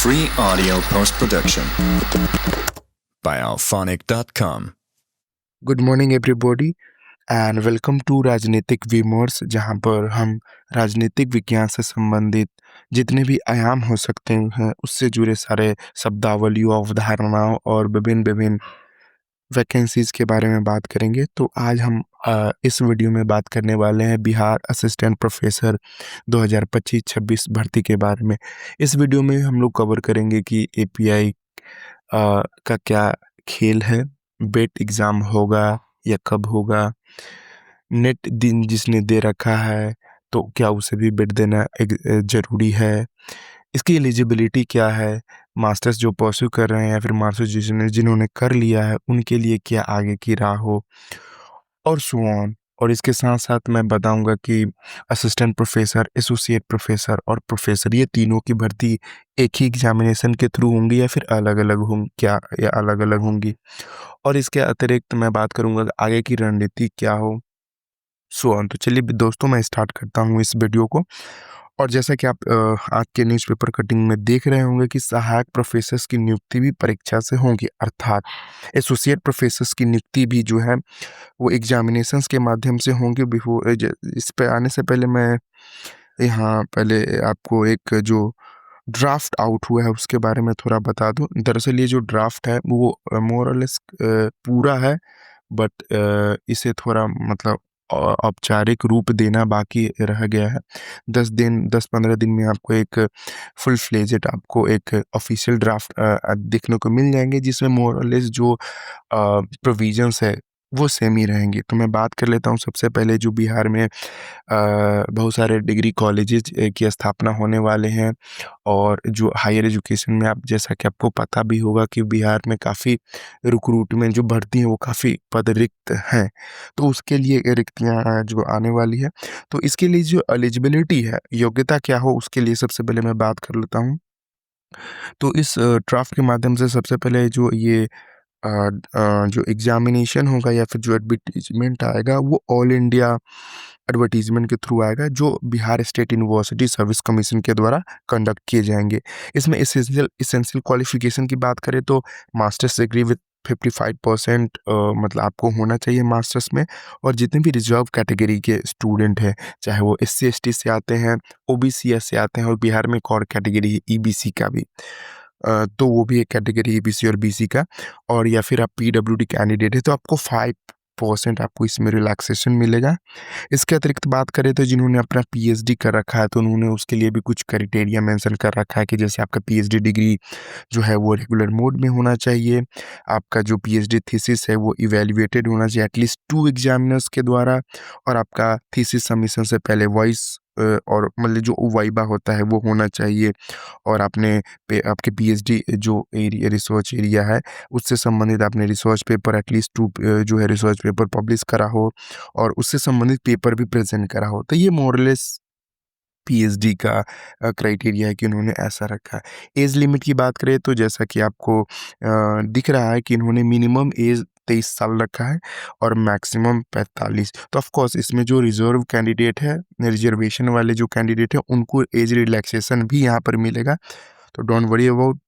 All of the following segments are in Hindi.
Free audio post-production by alphonic.com. Good morning everybody and welcome to राजनीतिक विमर्श, जहां पर हम राजनीतिक विज्ञान से संबंधित जितने भी आयाम हो सकते हैं उससे जुड़े सारे शब्दावलियों, अवधारणाओं और विभिन्न विभिन्न वैकेंसीज के बारे में बात करेंगे। तो आज हम इस वीडियो में बात करने वाले हैं बिहार असिस्टेंट प्रोफेसर 2025-26 भर्ती के बारे में। इस वीडियो में हम लोग कवर करेंगे कि एपीआई का क्या खेल है, बेट एग्ज़ाम होगा या कब होगा, नेट दिन जिसने दे रखा है तो क्या उसे भी बेट देना ज़रूरी है, इसकी एलिजिबिलिटी क्या है, मास्टर्स जो परस्यू कर रहे हैं या फिर मास्टर्स जिन्होंने कर लिया है उनके लिए क्या आगे की राह हो, और सो ऑन। और इसके साथ साथ मैं बताऊंगा कि असिस्टेंट प्रोफेसर, एसोसिएट प्रोफेसर और प्रोफेसर ये तीनों की भर्ती एक ही एग्जामिनेशन के थ्रू होंगी या फिर अलग अलग होंगी, क्या या अलग अलग होंगी। और इसके अतिरिक्त मैं बात करूंगा कि आगे की रणनीति क्या हो, सो ऑन। तो चलिए दोस्तों, मैं स्टार्ट करता हूँ इस वीडियो को। और जैसा कि आप आज के न्यूज़पेपर कटिंग में देख रहे होंगे कि सहायक प्रोफेसर्स की नियुक्ति भी परीक्षा से होगी, अर्थात एसोसिएट प्रोफेसर्स की नियुक्ति भी जो है वो एग्जामिनेशंस के माध्यम से होंगे। बिफोर इस पे आने से पहले मैं यहाँ पहले आपको एक जो ड्राफ्ट आउट हुआ है उसके बारे में थोड़ा बता दूं। दरअसल ये जो ड्राफ्ट है वो मोर और लेस पूरा है, बट इसे थोड़ा मतलब औपचारिक रूप देना बाकी रह गया है। 10-15 दिन में आपको एक फुल फ्लेजेड आपको एक ऑफिशियल ड्राफ्ट देखने को मिल जाएंगे, जिसमें मोर और लेस जो प्रोविजंस है वो सेम ही रहेंगी। तो मैं बात कर लेता हूँ सबसे पहले जो बिहार में बहुत सारे डिग्री कॉलेजेस की स्थापना होने वाले हैं, और जो हायर एजुकेशन में आप जैसा कि आपको पता भी होगा कि बिहार में काफ़ी रिक्रूटमेंट जो भर्ती हैं वो काफ़ी पद रिक्त हैं, तो उसके लिए रिक्तियाँ जो आने वाली है। तो इसके लिए जो एलिजिबिलिटी है, योग्यता क्या हो, उसके लिए सबसे पहले मैं बात कर लेता हूँ। तो इस ड्राफ्ट के माध्यम से सबसे पहले जो ये जो एग्जामिनेशन होगा या फिर जो एडवर्टीजमेंट आएगा वो ऑल इंडिया एडवर्टीजमेंट के थ्रू आएगा, जो Bihar state university service commission के द्वारा कंडक्ट किए जाएंगे। इसमें एसेंशियल क्वालिफिकेशन की बात करें तो मास्टर्स डिग्री विद 55% मतलब आपको होना चाहिए मास्टर्स में। और जितने भी रिजर्व कैटेगरी के स्टूडेंट हैं, चाहे वो SC ST से आते हैं, OBC से आते हैं, और बिहार में एक और कैटेगरी है EBC का भी, तो वो भी एक कैटेगरी EBC और BC का। और या फिर आप PWD कैंडिडेट है तो आपको 5% आपको इसमें रिलैक्सेशन मिलेगा। इसके अतिरिक्त बात करें तो जिन्होंने अपना PhD कर रखा है तो उन्होंने उसके लिए भी कुछ क्राइटेरिया मेंशन कर रखा है कि जैसे आपका PhD डिग्री जो है वो रेगुलर मोड में होना चाहिए, आपका जो PhD थीसिस है वो इवैल्यूएटेड होना चाहिए एटलीस्ट 2 एग्जामिनर्स के द्वारा, और आपका थीसिस सबमिशन से पहले वॉइस और मतलब जो वाइवा होता है वो होना चाहिए, और आपके PhD जो एरिया रिसर्च एरिया है उससे संबंधित आपने रिसर्च पेपर एटलीस्ट 2 जो है रिसर्च पेपर पब्लिश करा हो, और उससे संबंधित पेपर भी प्रेजेंट करा हो। तो ये मोरलेस PhD का क्राइटेरिया है कि उन्होंने ऐसा रखा है। एज लिमिट की बात करें तो जैसा कि आपको दिख रहा है कि इन्होंने मिनिमम एज 23 साल रखा है और मैक्सिमम 45। तो ऑफ कोर्स इसमें जो रिजर्व कैंडिडेट है, रिजर्वेशन वाले जो कैंडिडेट है, उनको एज रिलैक्सेशन भी यहाँ पर मिलेगा। तो डोंट वरी अबाउट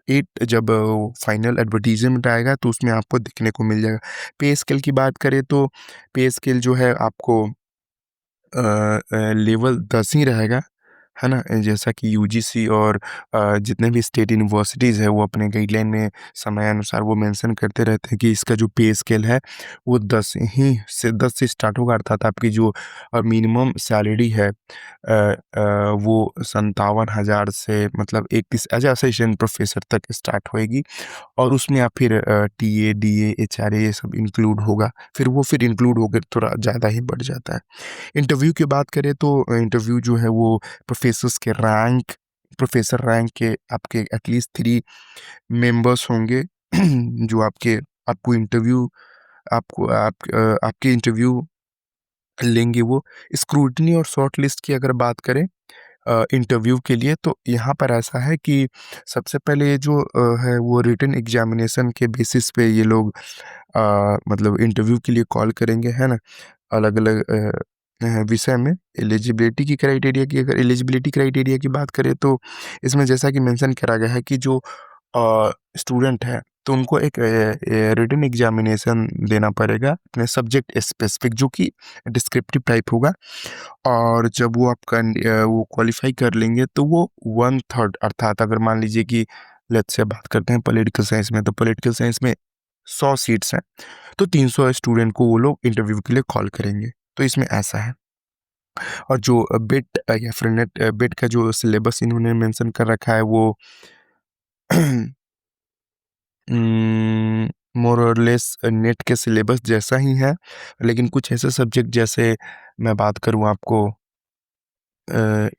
इट, जब फाइनल एडवर्टीजमेंट आएगा तो उसमें आपको दिखने को मिल जाएगा। पे स्केल की बात करें तो पे स्केल जो है आपको लेवल 10 ही रहेगा, है ना? जैसा कि यूजीसी और जितने भी स्टेट यूनिवर्सिटीज़ है वो अपने गाइडलाइन में समयानुसार वो मेंशन करते रहते हैं कि इसका जो पे स्केल है वो 10 से स्टार्ट होगा, अर्थात आपकी जो मिनिमम सैलरी है वो 57,000 से मतलब 31 एज असिस्टेंट प्रोफेसर तक स्टार्ट होएगी, और उसमें आप फिर टीए, डीए, एचआरए ये सब इंक्लूड होगा, फिर इंक्लूड होकर थोड़ा ज़्यादा ही बढ़ जाता है। इंटरव्यू की बात करें तो इंटरव्यू जो है वो प्रोफेसर रैंक के आपके एटलीस्ट 3 मेंबर्स होंगे जो आपके इंटरव्यू लेंगे। वो स्क्रूटनी और शॉर्ट लिस्ट की अगर बात करें इंटरव्यू के लिए, तो यहाँ पर ऐसा है कि सबसे पहले ये जो है वो रिटन एग्जामिनेशन के बेसिस पे ये लोग मतलब इंटरव्यू के लिए कॉल करेंगे, है ना? अलग-अलग विषय में एलिजिबिलिटी की क्राइटेरिया की अगर एलिजिबिलिटी क्राइटेरिया की बात करें तो इसमें जैसा कि मेंशन करा गया है कि जो स्टूडेंट है तो उनको एक रिटन एग्जामिनेशन देना पड़ेगा अपने सब्जेक्ट स्पेसिफिक जो कि डिस्क्रिप्टिव टाइप होगा। और जब वो वो क्वालिफाई कर लेंगे तो वो 1/3 अर्थात अगर मान लीजिए कि लेट्स से बात करते हैं पॉलिटिकल साइंस में, तो पॉलिटिकल साइंस में 100 सीट्स हैं, तो 300 स्टूडेंट को वो लोग इंटरव्यू के लिए कॉल करेंगे। तो इसमें ऐसा है। और जो बिट या फिर नेट बिट का जो सिलेबस इन्होंने मेंशन कर रखा है वो मोर और लेस नेट के सिलेबस जैसा ही है, लेकिन कुछ ऐसे सब्जेक्ट जैसे मैं बात करूँ आपको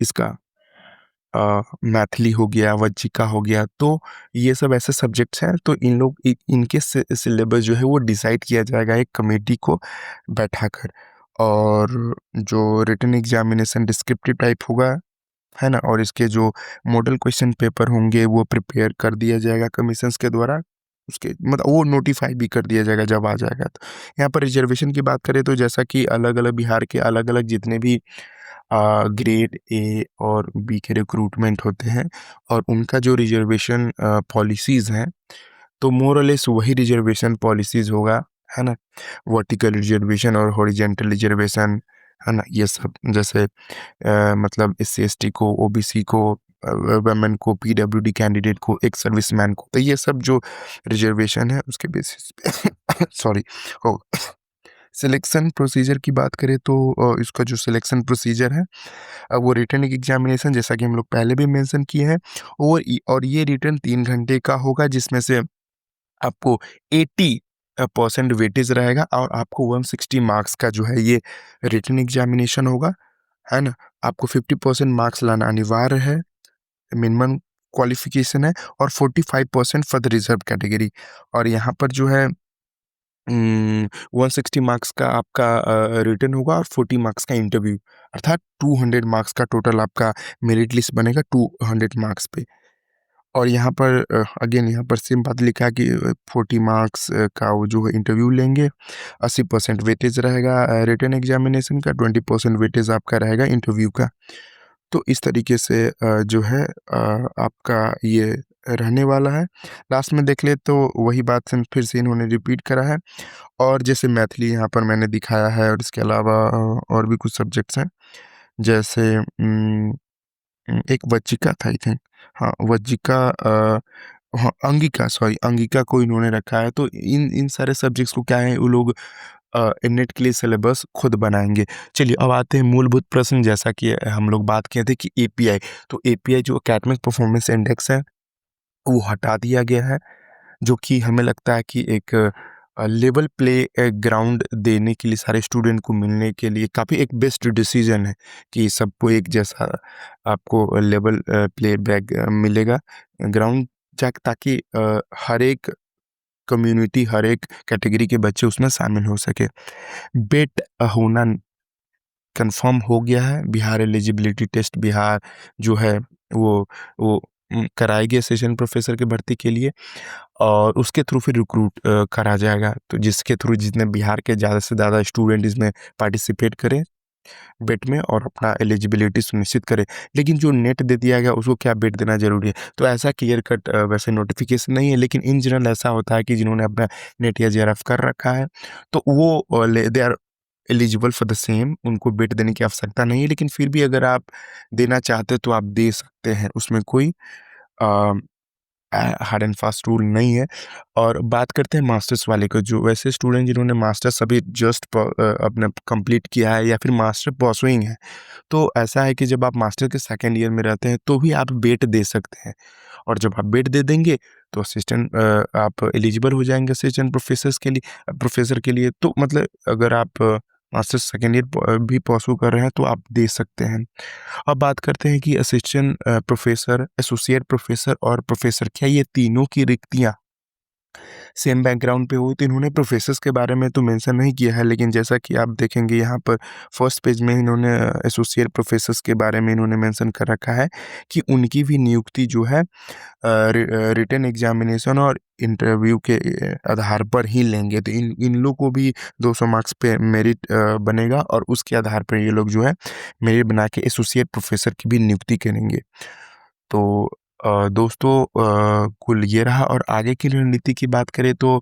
इसका मैथिली हो गया, वज्जिका हो गया, तो ये सब ऐसे सब्जेक्ट्स हैं, तो इनके सिलेबस जो है वो डिसाइड किया जाएगा एक कमेटी को बैठाकर। और जो रिटन एग्जामिनेशन डिस्क्रिप्टिव टाइप होगा, है ना? और इसके जो मॉडल क्वेश्चन पेपर होंगे वो प्रिपेयर कर दिया जाएगा कमीशंस के द्वारा। उसके मतलब वो नोटिफ़ाई भी कर दिया जाएगा जब आ जाएगा तो। यहाँ पर रिज़र्वेशन की बात करें तो जैसा कि अलग-अलग बिहार के अलग-अलग जितने भी ग्रेड ए और बी के रिक्रूटमेंट होते हैं और उनका जो रिज़र्वेशन पॉलिसीज़ हैं, तो मोर और लेस वही रिज़र्वेशन पॉलिसीज़ होगा, है ना? वर्टिकल रिज़र्वेशन और हॉरिज़ॉन्टल रिज़र्वेशन, है ना? ये सब जैसे मतलब एससी-एसटी को, ओबीसी को, वुमेन को, पीडब्ल्यूडी कैंडिडेट को, एक्स सर्विसमैन को, तो ये सब जो रिज़र्वेशन है उसके बेसिस पे सॉरी होगा। सिलेक्शन प्रोसीजर की बात करें तो इसका जो सिलेक्शन प्रोसीजर है वो रिटन एग्जामिनेशन जैसा कि हम लोग पहले भी मेंशन किए हैं और ये रिटन 3 घंटे का होगा जिसमें से आपको 80% वेटेज रहेगा और आपको 160 मार्क्स का जो है ये रिटन एग्जामिनेशन होगा, है ना? आपको 50% मार्क्स लाना अनिवार्य है, मिनिमम क्वालिफ़िकेशन है और 45% फॉर द रिज़र्व कैटेगरी। और यहाँ पर जो है 160 मार्क्स का आपका रिटन होगा और 40 मार्क्स का इंटरव्यू, अर्थात 200 मार्क्स का टोटल आपका मेरिट लिस्ट बनेगा 200 मार्क्स पे। और यहाँ पर अगेन यहाँ पर सेम बात लिखा है कि 40 मार्क्स का वो जो है इंटरव्यू लेंगे, 80% वेटेज रहेगा रिटन एग्जामिनेशन का, 20% वेटेज आपका रहेगा इंटरव्यू का। तो इस तरीके से जो है आपका ये रहने वाला है। लास्ट में देख ले तो वही बात फिर से इन्होंने रिपीट करा है। और जैसे मैथिली यहाँ पर मैंने दिखाया है और इसके अलावा और भी कुछ सब्जेक्ट्स हैं जैसे एक वज्जिका था आई थिंक, हाँ वज्जिका हाँ अंगिका, सॉरी अंगिका को इन्होंने रखा है। तो इन इन सारे सब्जेक्ट्स को क्या है वो लोग नेट के लिए सिलेबस खुद बनाएंगे। चलिए अब आते हैं मूलभूत प्रश्न, जैसा कि हम लोग बात किए थे कि एपीआई, तो एपीआई जो एकेडमिक परफॉर्मेंस इंडेक्स है वो हटा दिया गया है, जो कि हमें लगता है कि एक लेवल प्ले ग्राउंड देने के लिए सारे स्टूडेंट को मिलने के लिए काफ़ी एक बेस्ट डिसीजन है कि सबको एक जैसा आपको लेवल प्ले बैक मिलेगा ग्राउंड, ताकि हर एक कम्युनिटी, हर एक कैटेगरी के बच्चे उसमें शामिल हो सके। बेट होना कंफर्म हो गया है। बिहार एलिजिबिलिटी टेस्ट बिहार जो है वो कराएगी असिस्टेंट प्रोफेसर की भर्ती के लिए और उसके थ्रू फिर रिक्रूट करा जाएगा, तो जिसके थ्रू जितने बिहार के ज़्यादा से ज़्यादा स्टूडेंट इसमें पार्टिसिपेट करें बेट में और अपना एलिजिबिलिटी सुनिश्चित करें। लेकिन जो नेट दे दिया गया उसको क्या बेट देना ज़रूरी है? तो ऐसा क्लियर कट वैसे नोटिफिकेशन नहीं है, लेकिन इन जनरल ऐसा होता है कि जिन्होंने अपना नेट या जेआरएफ कर रखा है तो वो they are eligible for the same, उनको बेट देने की आवश्यकता नहीं है। लेकिन फिर भी अगर आप देना चाहते तो आप दे सकते हैं, उसमें कोई हार्ड एंड फास्ट रूल नहीं है। और बात करते हैं मास्टर्स वाले को, जो वैसे स्टूडेंट जिन्होंने मास्टर्स अभी जस्ट अपना कंप्लीट किया है या फिर मास्टर परसुइंग है, तो ऐसा है कि जब आप मास्टर के सेकंड ईयर में रहते हैं तो भी आप बेट दे सकते हैं। और जब आप बेट दे देंगे तो असिस्टेंट आप एलिजिबल हो जाएंगे असिस्टेंट प्रोफेसर के लिए। तो मतलब अगर आप मास्टर्स सेकंड ईयर भी परसू कर रहे हैं तो आप दे सकते हैं। अब बात करते हैं कि असिस्टेंट प्रोफेसर, एसोसिएट प्रोफेसर और प्रोफेसर, क्या ये तीनों की रिक्तियाँ सेम बैकग्राउंड पे हो, तो इन्होंने प्रोफ़ेसर्स के बारे में तो मेंशन नहीं किया है, लेकिन जैसा कि आप देखेंगे यहाँ पर फर्स्ट पेज में इन्होंने एसोसिएट प्रोफ़ेसर्स के बारे में इन्होंने मेंशन कर रखा है कि उनकी भी नियुक्ति जो है रिटन एग्ज़ामिनेशन और इंटरव्यू के आधार पर ही लेंगे। तो इन लोग को भी 200 मार्क्स पे मेरिट बनेगा और उसके आधार पर ये लोग जो है मेरिट बना के एसोसिएट प्रोफ़ेसर की भी नियुक्ति करेंगे। तो दोस्तों कुल ये रहा, और आगे की रणनीति की बात करें तो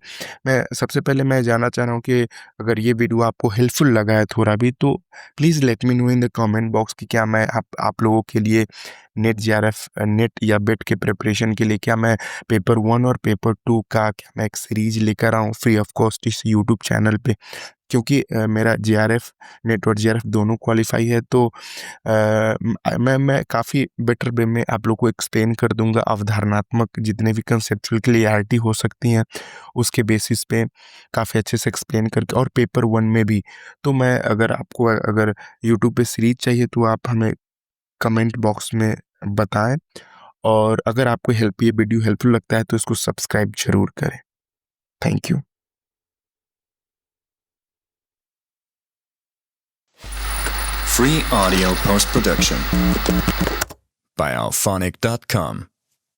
मैं सबसे पहले मैं जानना चाह रहा हूँ कि अगर ये वीडियो आपको हेल्पफुल लगा है थोड़ा भी, तो please let me know in the comment box कि क्या मैं आप लोगों के लिए नेट जेआरएफ नेट या बेट के प्रिपरेशन के लिए क्या मैं पेपर 1 और पेपर 2 का क्या मैं एक सीरीज़ लेकर आऊँ फ्री ऑफ कॉस्ट इस यूट्यूब चैनल पे। क्योंकि मेरा जेआरएफ नेट और जेआरएफ दोनों क्वालिफ़ाई है, तो मैं काफ़ी बेटर वे में आप लोग को एक्सप्लेन कर दूँगा। अवधारणात्मक जितने भी कंसेप्चुअल क्लियरिटी हो सकती हैं, उसके बेसिस पे काफ़ी अच्छे से एक्सप्लेन करके, और पेपर 1 में भी। तो मैं आपको अगर यूट्यूब पे सीरीज़ चाहिए तो आप हमें कमेंट बॉक्स में बताएँ, और अगर आपको ये वीडियो हेल्पफुल लगता है तो इसको सब्सक्राइब ज़रूर करें। Thank you. Free audio post production by alphonic.com.